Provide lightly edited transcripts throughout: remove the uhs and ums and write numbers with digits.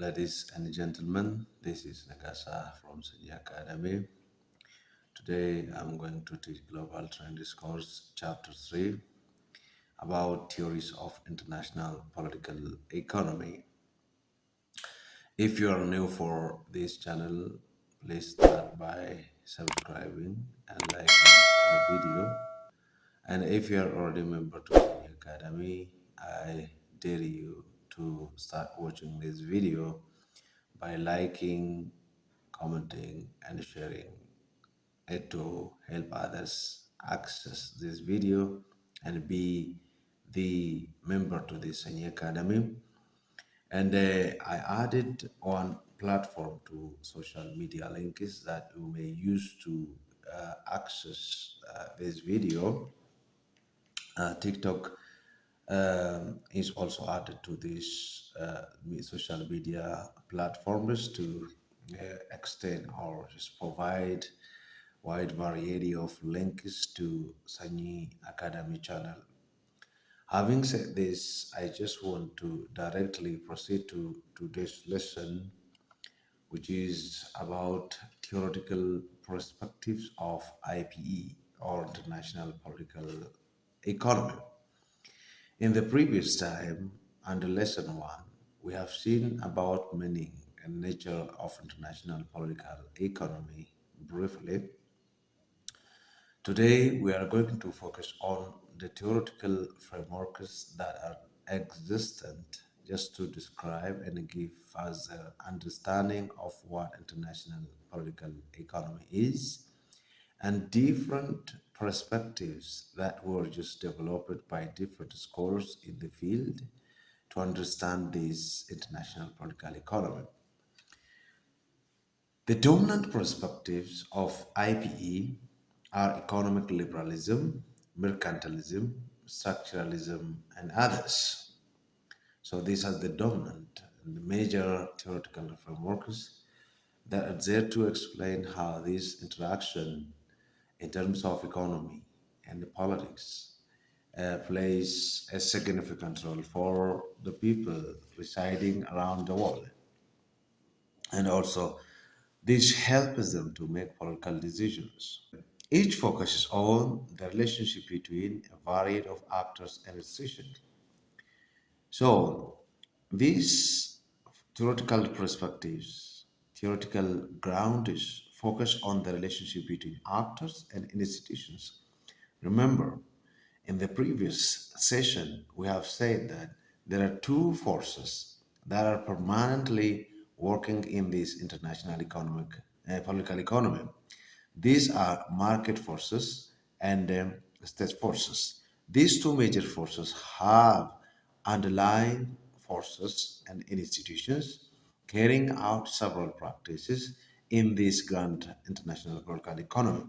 Ladies and gentlemen, this is Nagasa from Sanyii Academy. Today I'm going to teach Global Trend Discourse Chapter 3 about theories of international political economy. If you are new for this channel, please start by subscribing and liking the video. And if you are already a member to Sanyii Academy, I dare you to start watching this video by liking, commenting, and sharing it to help others access this video and be the member to the Sanyii Academy. And I added one platform to social media links that you may use to access this video. TikTok is also added to these social media platforms to extend or just provide wide variety of links to Sanyii Academy channel. Having said this, I just want to directly proceed to today's lesson, which is about theoretical perspectives of IPE or international political economy. In the previous time, under lesson 1, we have seen about meaning and nature of international political economy briefly. Today, we are going to focus on the theoretical frameworks that are existent just to describe and give us an understanding of what international political economy is and different perspectives that were just developed by different scholars in the field to understand this international political economy. The dominant perspectives of IPE are economic liberalism, mercantilism, structuralism, and others. So these are the dominant and the major theoretical frameworks that are there to explain how this interaction in terms of economy and politics plays a significant role for the people residing around the world. And also, this helps them to make political decisions. Each focuses on the relationship between a variety of actors and institutions. So, these theoretical perspectives, theoretical ground is focus on the relationship between actors and institutions. Remember, in the previous session, we have said that there are two forces that are permanently working in this international economic political economy. These are market forces and state forces. These two major forces have underlying forces and institutions carrying out several practices in this grand international political economy.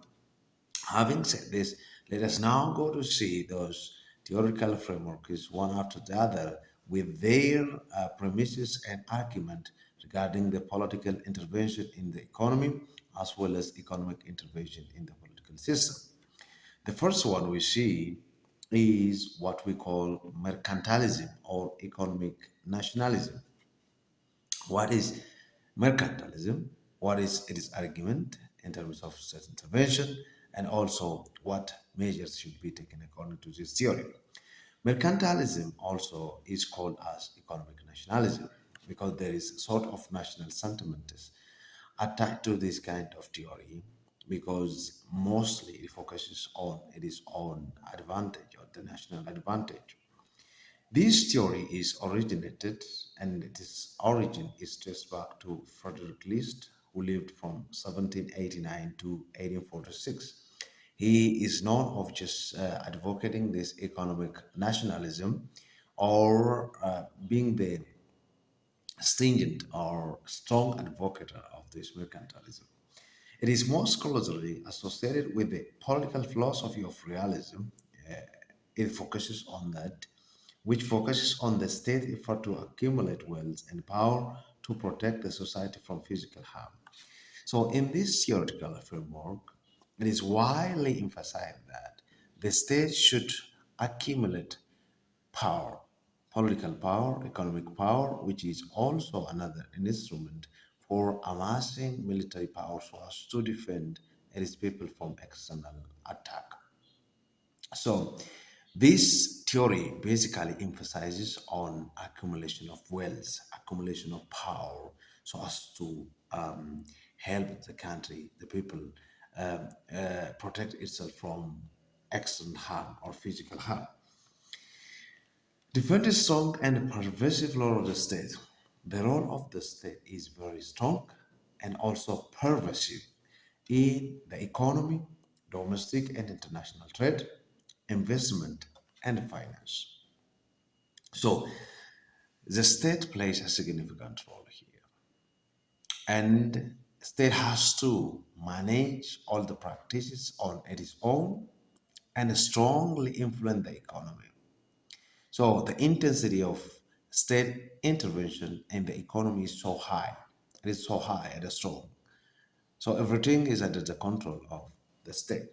Having said this, let us now go to see those theoretical frameworks one after the other with their premises and argument regarding the political intervention in the economy as well as economic intervention in the political system. The first one we see is what we call mercantilism or economic nationalism. What is mercantilism? What is its argument in terms of state intervention? And also what measures should be taken according to this theory? Mercantilism also is called as economic nationalism because there is sort of national sentiment attached to this kind of theory because mostly it focuses on its own advantage or the national advantage. This theory is originated and its origin is traced back to Frederick List, who lived from 1789 to 1846. He is known of just advocating this economic nationalism or being the stringent or strong advocate of this mercantilism. It is most closely associated with the political philosophy of realism. Uh, it focuses on that, which focuses on the state effort to accumulate wealth and power to protect the society from physical harm. So, in this theoretical framework, it is widely emphasized that the state should accumulate power political power, economic power, which is also another instrument for amassing military power so as to defend its people from external attack. So this theory basically emphasizes on accumulation of wealth, accumulation of power, so as to help the country, the people, protect itself from external harm or physical harm. Defend is strong and pervasive role of the state. The role of the state is very strong and also pervasive in the economy, domestic and international trade, investment, and finance. So the state plays a significant role here. And state has to manage all the practices on its own and strongly influence the economy. So the intensity of state intervention in the economy is so high. It is so high and strong. So everything is under the control of the state.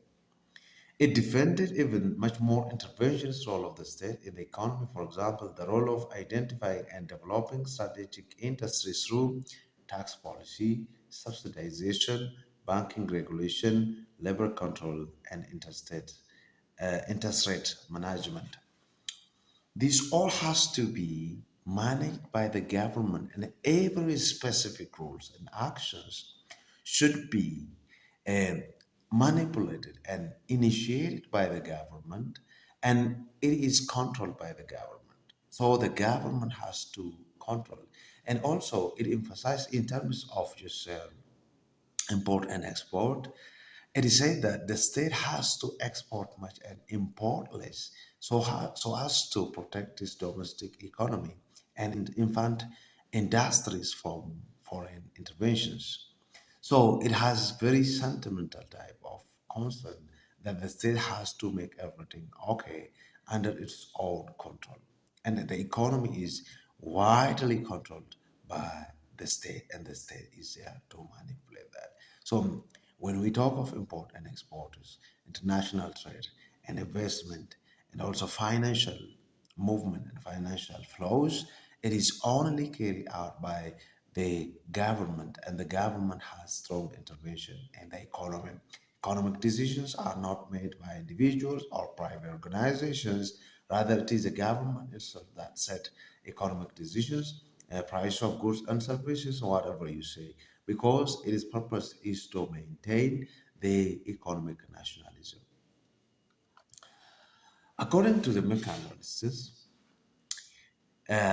It defended even much more interventionist role of the state in the economy. For example, the role of identifying and developing strategic industries through tax policy, subsidization, banking regulation, labor control, and interest rate management. This all has to be managed by the government, and every specific rules and actions should be uh, manipulated and initiated by the government, and it is controlled by the government. So the government has to control, and also it emphasizes in terms of just import and export. It is said that the state has to export much and import less, so as to protect its domestic economy and infant industries from foreign interventions. So it has very sentimental type of concern that the state has to make everything okay under its own control. And that the economy is widely controlled by the state, and the state is there to manipulate that. So when we talk of import and exporters, international trade and investment, and also financial movement and financial flows, it is only carried out by the government, and the government has strong intervention in the economy. Economic decisions are not made by individuals or private organizations. Rather, it is the government itself that set economic decisions, price of goods and services, whatever you say, because its purpose is to maintain the economic nationalism. According to the mercantilists,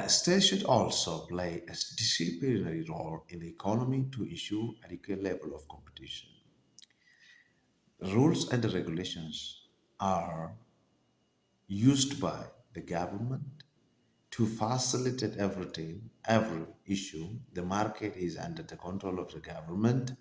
states should also play a disciplinary role in the economy to ensure adequate level of competition. Rules and regulations are used by the government to facilitate everything, every issue. The market is under the control of the government.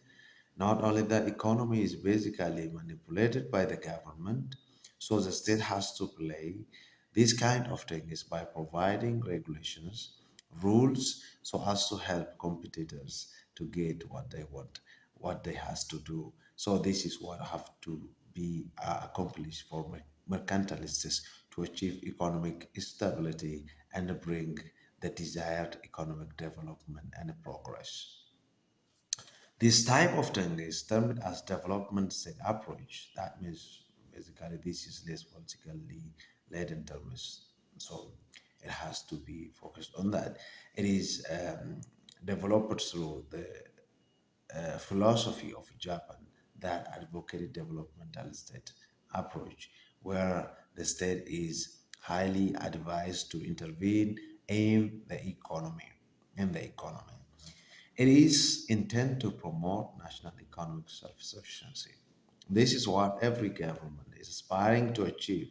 Not only the economy is basically manipulated by the government, so the state has to play this kind of things by providing regulations, rules, so as to help competitors to get what they want, what they has to do. So this is what have to be accomplished for mercantilists to achieve economic stability and bring the desired economic development and progress. This type of thing is termed as development state approach. That means basically this is less politically led in terms. So it has to be focused on that. It is developed through the philosophy of Japan that advocated developmental state approach, where the state is highly advised to intervene in the economy. It is intended to promote national economic self-sufficiency. This is what every government is aspiring to achieve.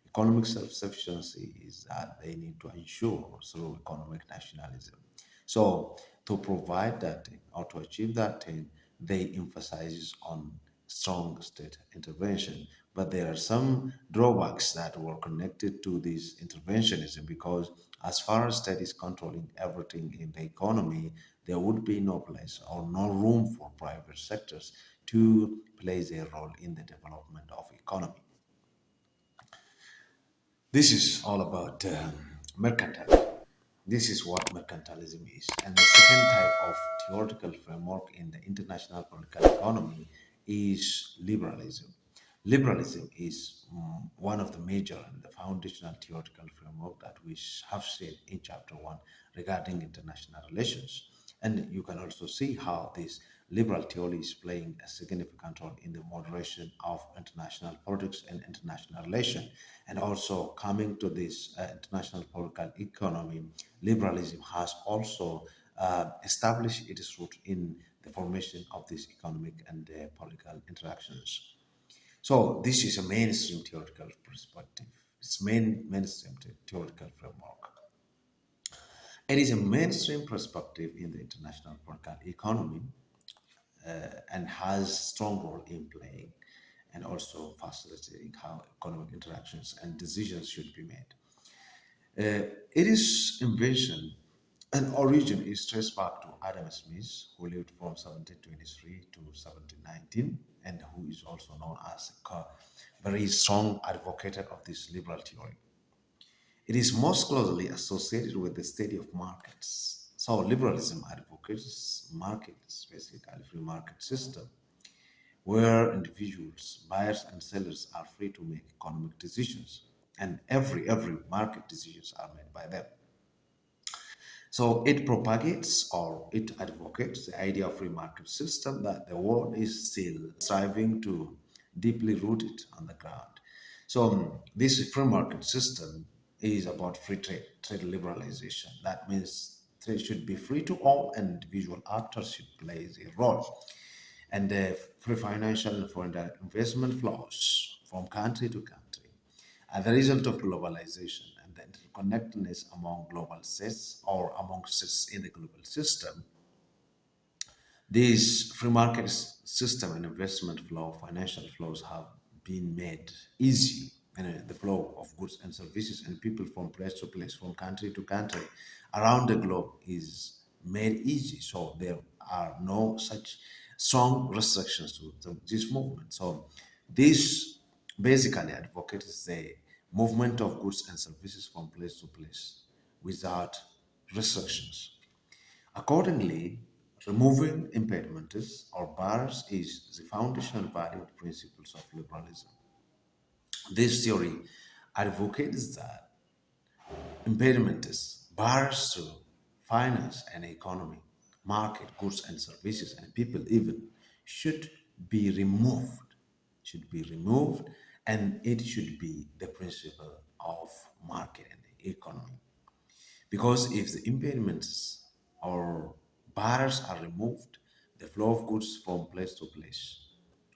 Economic self-sufficiency is that they need to ensure through economic nationalism. So to provide that thing or to achieve that thing, they emphasizes on strong state intervention. But there are some drawbacks that were connected to this interventionism, because as far as state is controlling everything in the economy, there would be no place or no room for private sectors to play their role in the development of economy. This is all about Mercantilism. This is what mercantilism is. And the second type of theoretical framework in the international political economy is liberalism. Liberalism is one of the major and the foundational theoretical framework that we have seen in chapter one regarding international relations. And you can also see how this liberal theory is playing a significant role in the moderation of international politics and international relations. And also coming to this international political economy, liberalism has also established its root in the formation of these economic and political interactions. So this is a mainstream theoretical perspective. It's mainstream theoretical framework. It is a mainstream perspective in the international political economy and has strong role in playing and also facilitating how economic interactions and decisions should be made. It is invention and origin is traced back to Adam Smith, who lived from 1723 to 1719, and who is also known as a very strong advocate of this liberal theory. It is most closely associated with the study of markets. So liberalism advocates markets, basically free market system, where individuals, buyers and sellers are free to make economic decisions, and every market decisions are made by them. So it propagates or it advocates the idea of free market system that the world is still striving to deeply root it on the ground. So this free market system is about free trade, trade liberalization. That means trade should be free to all and individual actors should play a role. And the free financial and foreign direct investment flows from country to country as a result of globalization and the interconnectedness among global states or among states in the global system. This free market system and investment flow, financial flows have been made easy, and the flow of goods and services and people from place to place, from country to country around the globe is made easy. So there are no such strong restrictions to this movement. So this basically advocates the movement of goods and services from place to place without restrictions. Accordingly, removing impediments or bars is the foundational value principles of liberalism. This theory advocates that impediments, bars to finance and economy, market, goods and services, and people even should be removed, and it should be the principle of market and the economy. Because if the impediments or barriers are removed, the flow of goods from place to place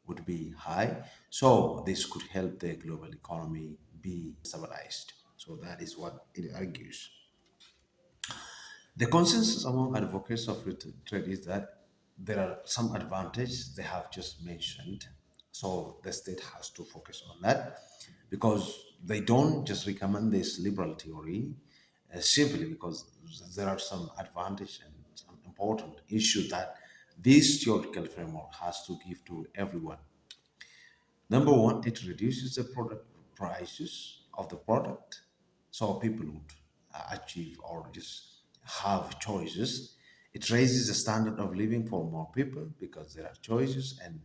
would be high. So this could help the global economy be stabilized. So that is what it argues. The consensus among advocates of free trade is that there are some advantages they have just mentioned. So the state has to focus on that because they don't just recommend this liberal theory simply because there are some advantage and some important issues that this theoretical framework has to give to everyone. Number one, it reduces the product prices of the product, so people would achieve or just have choices. It raises the standard of living for more people because there are choices and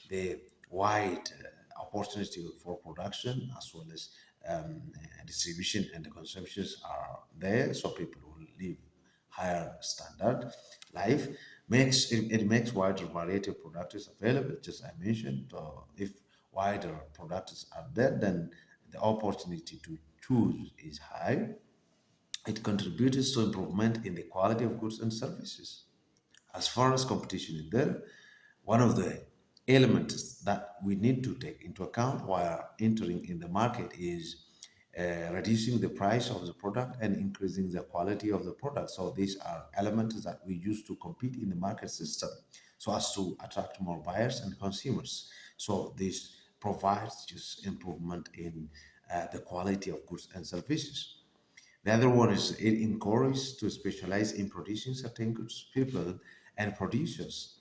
the wide opportunity for production as well as distribution and the consumptions are there, so people will live higher standard life. It makes wider variety of products available. Just I mentioned, if wider products are there, then the opportunity to choose is high. It contributes to improvement in the quality of goods and services. As far as competition is there, one of the elements that we need to take into account while entering in the market is reducing the price of the product and increasing the quality of the product. So these are elements that we use to compete in the market system so as to attract more buyers and consumers. So this provides just improvement in the quality of goods and services. The other one is it encourages to specialize in producing certain goods. People and producers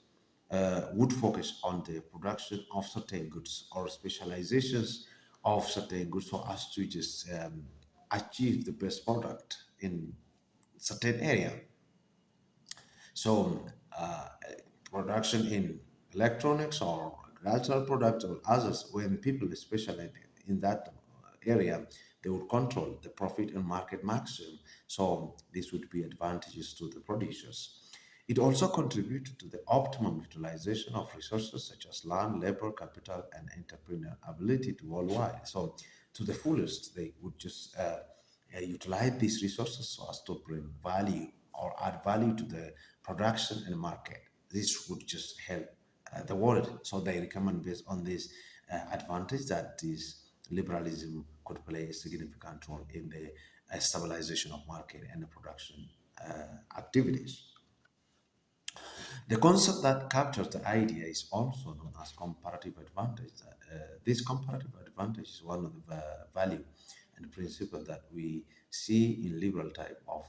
would focus on the production of certain goods or specializations of certain goods so as to just achieve the best product in certain area. So, production in electronics or agricultural products or others, when people specialize in that area, they would control the profit and market maximum. So, this would be advantages to the producers. It also contributed to the optimum utilization of resources such as land, labor, capital, and entrepreneur ability to worldwide. So, to the fullest, they would just utilize these resources so as to bring value or add value to the production and market. This would just help the world. So they recommend based on this advantage that this liberalism could play a significant role in the stabilization of market and the production activities. The concept that captures the idea is also known as comparative advantage. This comparative advantage is one of the value and principle that we see in liberal type of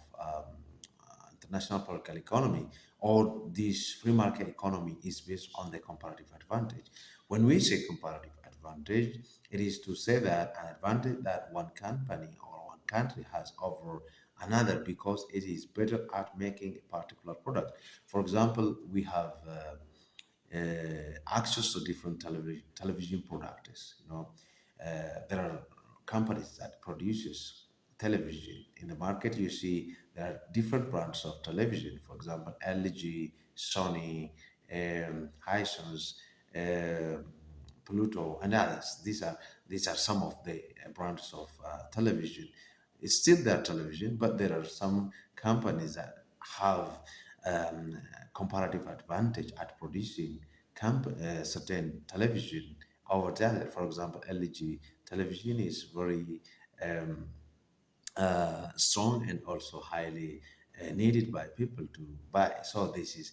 international political economy, or this free market economy is based on the comparative advantage. When we say comparative advantage, it is to say that an advantage that one company or one country has over another because it is better at making a particular product. For example, we have access to different television products. There are companies that produces television in the market. You see there are different brands of television. For example, LG, Sony, Hisense, Pluto, and others. These are some of the brands of television. It's still their television, but there are some companies that have um, comparative advantage at producing certain television over the other. For example, LG television is very um, strong and also highly needed by people to buy. So this is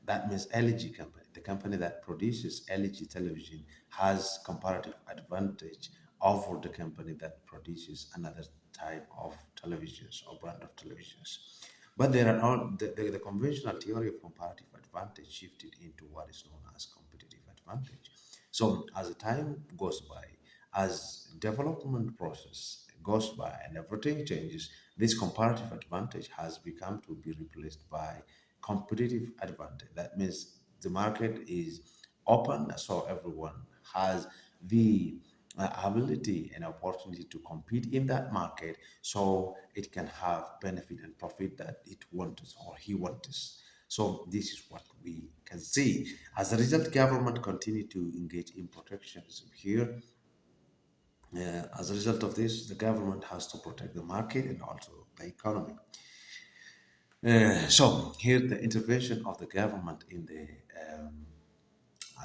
that means LG company, the company that produces LG television, has comparative advantage over the company that produces another type of televisions or brand of televisions. But there are all the conventional theory of comparative advantage shifted into what is known as competitive advantage. So as the time goes by, as development process goes by and everything changes, this comparative advantage has become to be replaced by competitive advantage. That means the market is open, so everyone has the ability and opportunity to compete in that market, so it can have benefit and profit that it wants or he wants. So this is what we can see. As a result, government continue to engage in protectionism here. As a result of this, the government has to protect the market and also the economy. So here, the intervention of the government in the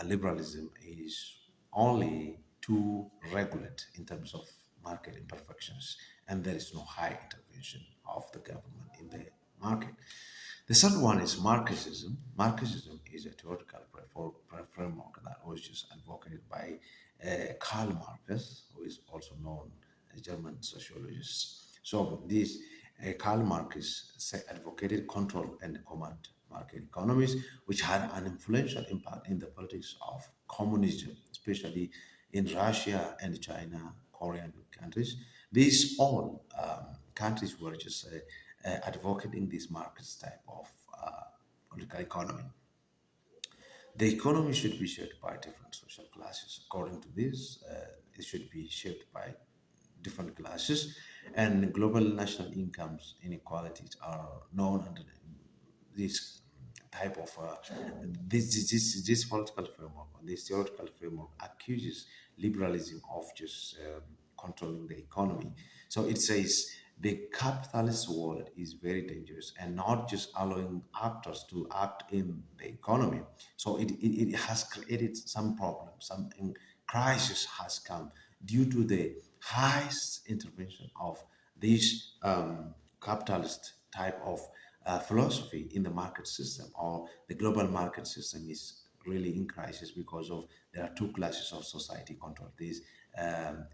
liberalism is only to regulate in terms of market imperfections, and there is no high intervention of the government in the market. The third one is Marxism. Marxism is a theoretical framework that was just advocated by Karl Marx, who is also known as German sociologist. So this Karl Marx advocated control and command market economies, which had an influential impact in the politics of communism, especially in Russia and China, Korean countries. These all countries were just advocating this market type of political economy. The economy should be shaped by different social classes. According to this, it should be shaped by different classes, and global national incomes inequalities are known under this type of this political framework, or this theoretical framework accuses liberalism of just controlling the economy. So it says the capitalist world is very dangerous and not just allowing actors to act in the economy. So it has created some problems, something crisis has come due to the highest intervention of this capitalist type of philosophy in the market system, or the global market system is really in crisis because of there are two classes of society control this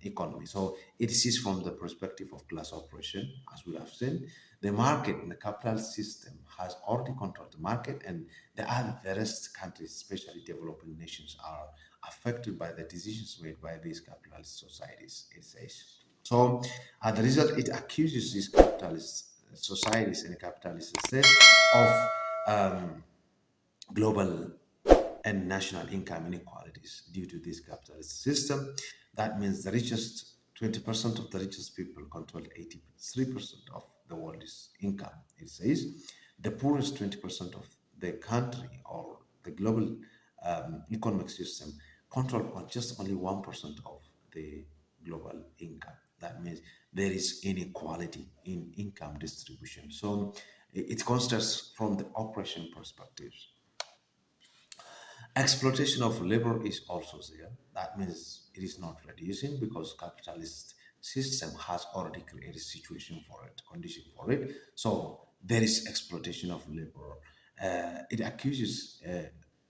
economy. So it is from the perspective of class operation, as we have seen. The market and the capital system has already controlled the market, and the rest countries, especially developing nations, are affected by the decisions made by these capitalist societies, it says. So, as a result, it accuses these capitalist societies and capitalist states of global and national income inequalities due to this capitalist system. That means the richest 20% of the richest people control 83% of the world's income. It says the poorest 20% of the country or the global economic system control just only 1% of the global income. That means there is inequality in income distribution. So it considers from the operation perspectives. Exploitation of labor is also there. That means it is not reducing because capitalist system has already created situation for it, condition for it. So there is exploitation of labor. It accuses,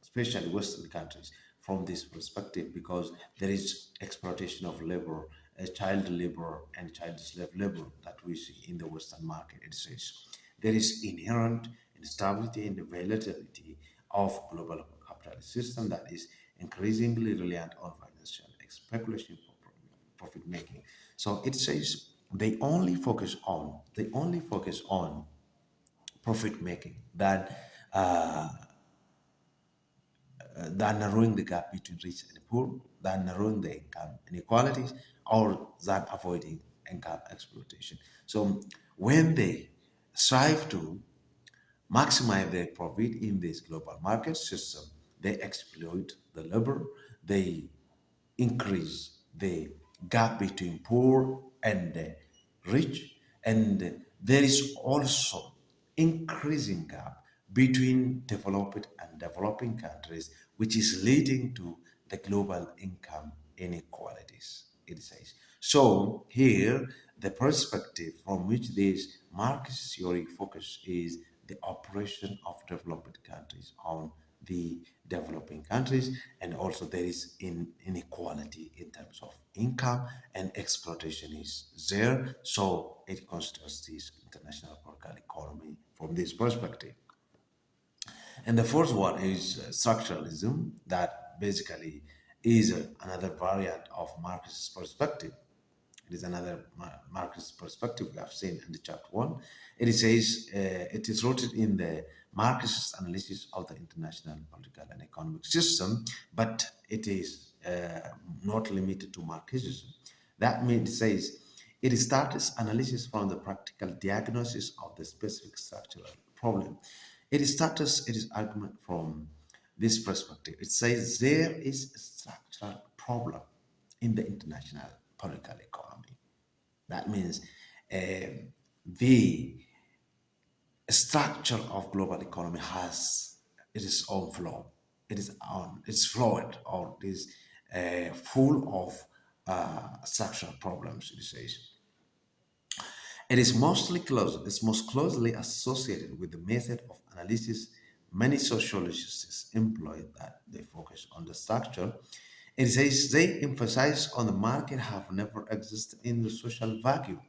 especially Western countries, from this perspective because there is exploitation of labor, child labor, and child slave labor that we see in the Western market. It says there is inherent instability and volatility of global capitalist system that is increasingly reliant on financial speculation for profit making. So it says they only focus on profit making than narrowing the gap between rich and poor, than narrowing the income inequalities, or than avoiding income exploitation. So when they strive to maximize their profit in this global market system, they exploit the labor, they increase the gap between poor and rich, and there is also increasing gap between developed and developing countries, which is leading to the global income inequalities, it says. So here, the perspective from which this Marxist theory focus is the operation of developed countries on the developing countries, and also there is inequality in terms of income and exploitation is there. So it considers this international political economy from this perspective. And the fourth one is structuralism, that basically is another variant of Marxist perspective. It is another Marxist perspective we have seen in the chapter one. It says it is rooted in the Marxist analysis of the international political and economic system, but it is not limited to Marxism. That means it says it starts analysis from the practical diagnosis of the specific structural problem. It starts its argument from this perspective. It says there is a structural problem in the international political economy. That means the structure of global economy has its own flaw. It's flawed or is full of structural problems. It says it's most closely associated with the method of analysis many sociologists employ, that they focus on the structure. It says they emphasize on the market have never existed in the social vacuum.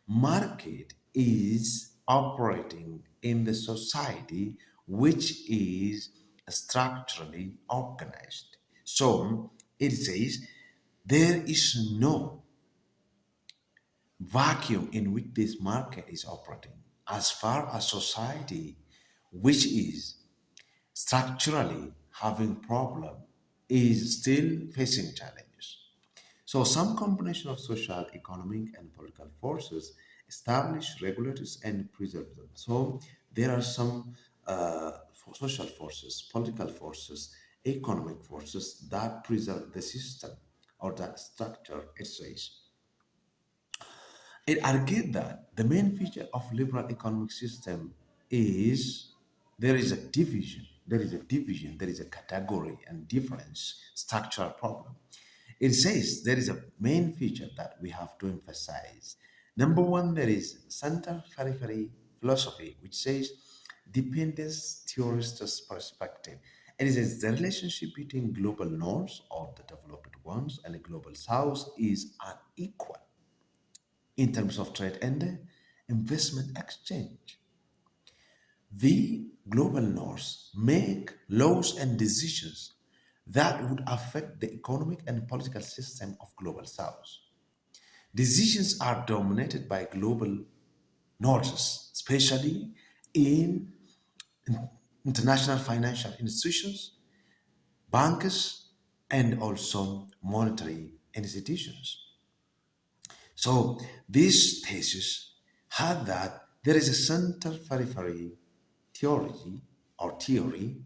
Market is operating in the society which is structurally organized. So it says there is no vacuum in which this market is operating as far as society which is structurally having problem is still facing challenges. So some combination of social, economic, and political forces establish regulators and preserve them. So there are some social forces, political forces, economic forces that preserve the system or that structure, it says. It argued that the main feature of liberal economic system is there is a category and difference structural problem. It says there is a main feature that we have to emphasize. Number one, there is center periphery philosophy, which says dependence theorist's perspective. It is the relationship between global north or the developed ones and the global south is unequal in terms of trade and investment exchange. The global north make laws and decisions that would affect the economic and political system of global south. Decisions are dominated by global norms, especially in international financial institutions, banks, and also monetary institutions. So this thesis had that there is a center periphery theory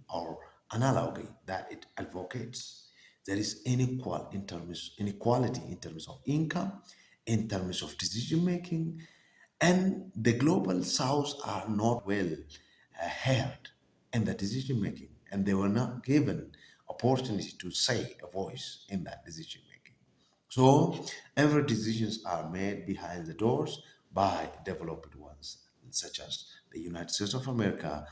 or analogy that it advocates. There is inequality in terms of income, in terms of decision making, and the global south are not well heard in the decision making, and they were not given opportunity to say a voice in that decision making. So every decisions are made behind the doors by developed ones, such as the United States of America,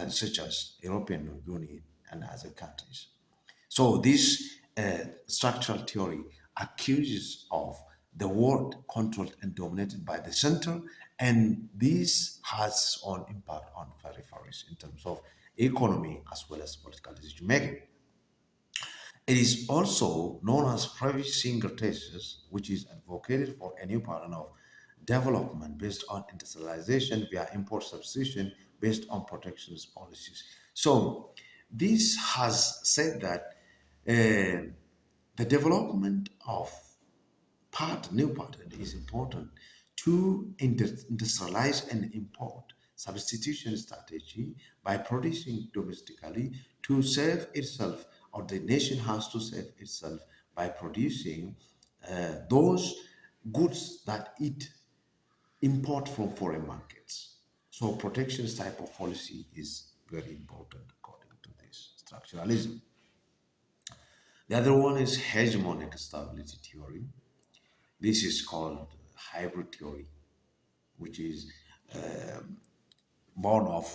such as European Union and other countries. So this structural theory accuses of the world controlled and dominated by the center, and this has its own impact on peripheries in terms of economy as well as political decision making. It is also known as private single thesis, which is advocated for a new pattern of development based on industrialization via import substitution based on protectionist policies. So, this has said that the development of new pattern is important to industrialize and import substitution strategy by producing domestically to save itself, or the nation has to save itself by producing those goods that it import from foreign markets. So protectionist type of policy is very important according to this structuralism. The other one is hegemonic stability theory. This is called hybrid theory, which is born of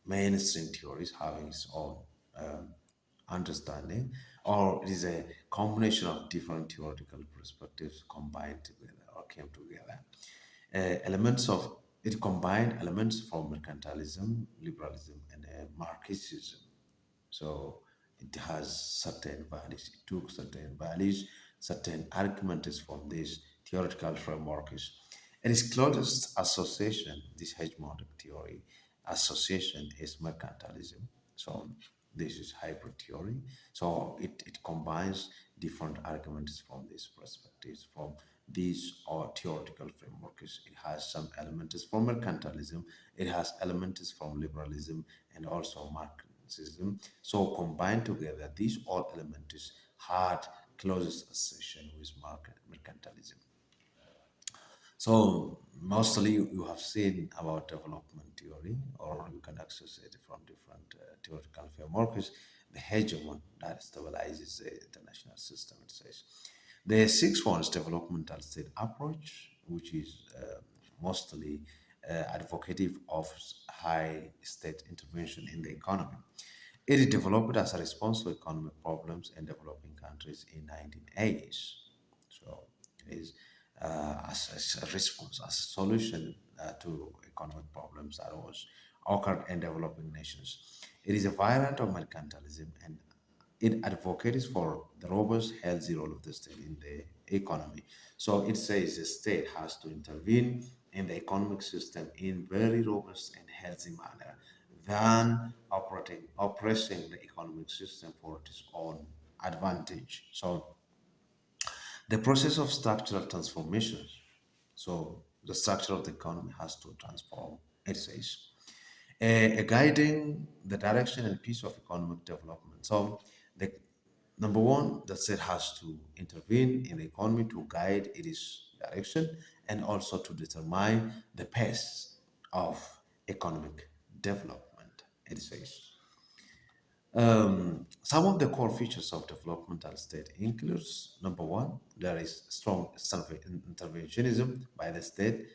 mainstream theories having its own understanding, or it is a combination of different theoretical perspectives combined together or came together. Elements of it combined elements from mercantilism, liberalism, and Marxism. So it has certain values. It took certain values, certain arguments from this theoretical frameworks. And its closest association, this hegemonic theory, association is mercantilism. So this is hybrid theory. So it combines different arguments from these perspectives, from these or theoretical frameworks. It has some elements from mercantilism, it has elements from liberalism and also Marxism. So combined together, these all elements had closest association with mercantilism. So mostly you have seen about development theory, or you can access it from different theoretical frameworks. The hegemon that stabilizes the international system, it says. The sixth one is developmental state approach, which is mostly advocative of high state intervention in the economy. It is developed as a response to economic problems in developing countries in 1980s. So it is as a response, as a solution to economic problems that was occurred in developing nations. It is a variant of mercantilism, and it advocates for the robust, healthy role of the state in the economy. So it says the state has to intervene in the economic system in very robust and healthy manner than oppressing the economic system for its own advantage. So the process of structural transformation. So the structure of the economy has to transform, it says, guiding the direction and piece of economic development. So the number one, the state has to intervene in the economy to guide its direction and also to determine the pace of economic development, it says. Some of the core features of developmental state includes number one, there is strong interventionism by the state.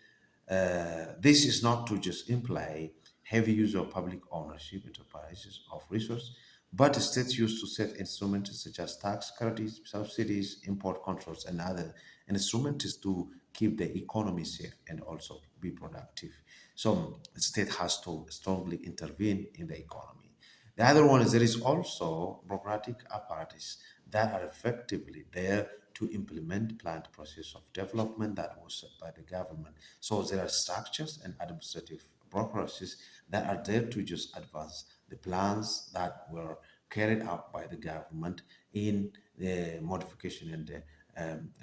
This is not to just imply heavy use of public ownership enterprises of resource, but the states used to set instruments such as tax credits, subsidies, import controls, and other instruments to keep the economy safe and also be productive. So the state has to strongly intervene in the economy. The other one is there is also bureaucratic apparatus that are effectively there to implement planned process of development that was set by the government. So there are structures and administrative bureaucracies that are there to just advance the plans that were carried out by the government in the modification and the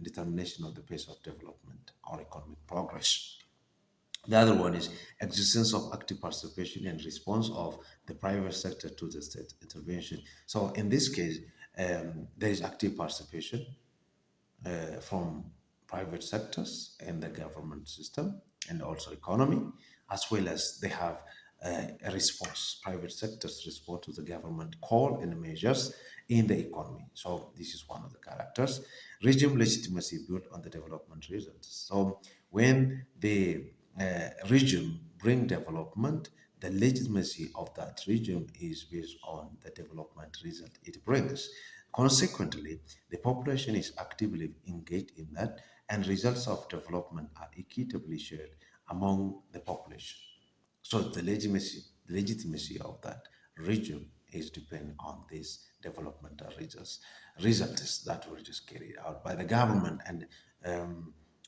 determination of the pace of development or economic progress. The other one is existence of active participation and response of the private sector to the state intervention. So in this case, there is active participation from private sectors and the government system and also economy, as well as they have a response, private sectors respond to the government call and measures in the economy. So this is one of the characters. Regime legitimacy built on the development results. So when the regime bring development, the legitimacy of that regime is based on the development result it brings. Consequently, the population is actively engaged in that, and results of development are equitably shared among the population. So the legitimacy of that regime is dependent on these developmental results that were just carried out by the government and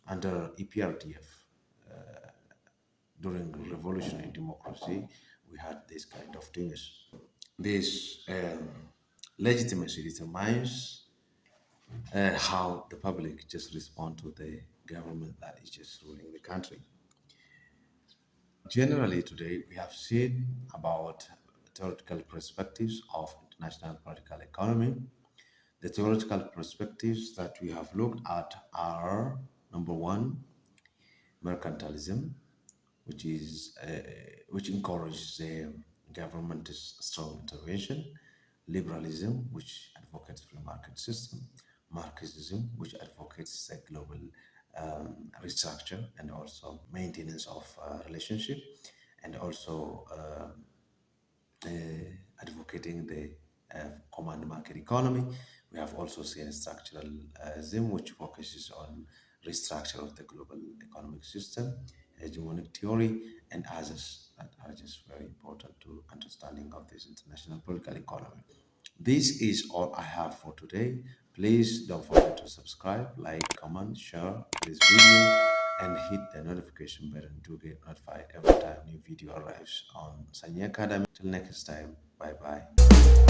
under EPRDF during revolutionary democracy. We had this kind of things. This legitimacy determines how the public just respond to the government that is just ruling the country. Generally, today we have seen about theoretical perspectives of international political economy. The theoretical perspectives that we have looked at are number one, mercantilism, which encourages the government's strong intervention; liberalism, which advocates free market system; Marxism, which advocates the global restructure and also maintenance of relationship, and also advocating the command market economy. We have also seen structuralism, which focuses on restructure of the global economic system, hegemonic theory, and others that are just very important to understanding of this international political economy. This is all I have for today. Please don't forget to subscribe, like, comment, share this video, and hit the notification button to get notified every time new video arrives on Sanyii Academy. Till next time, bye bye.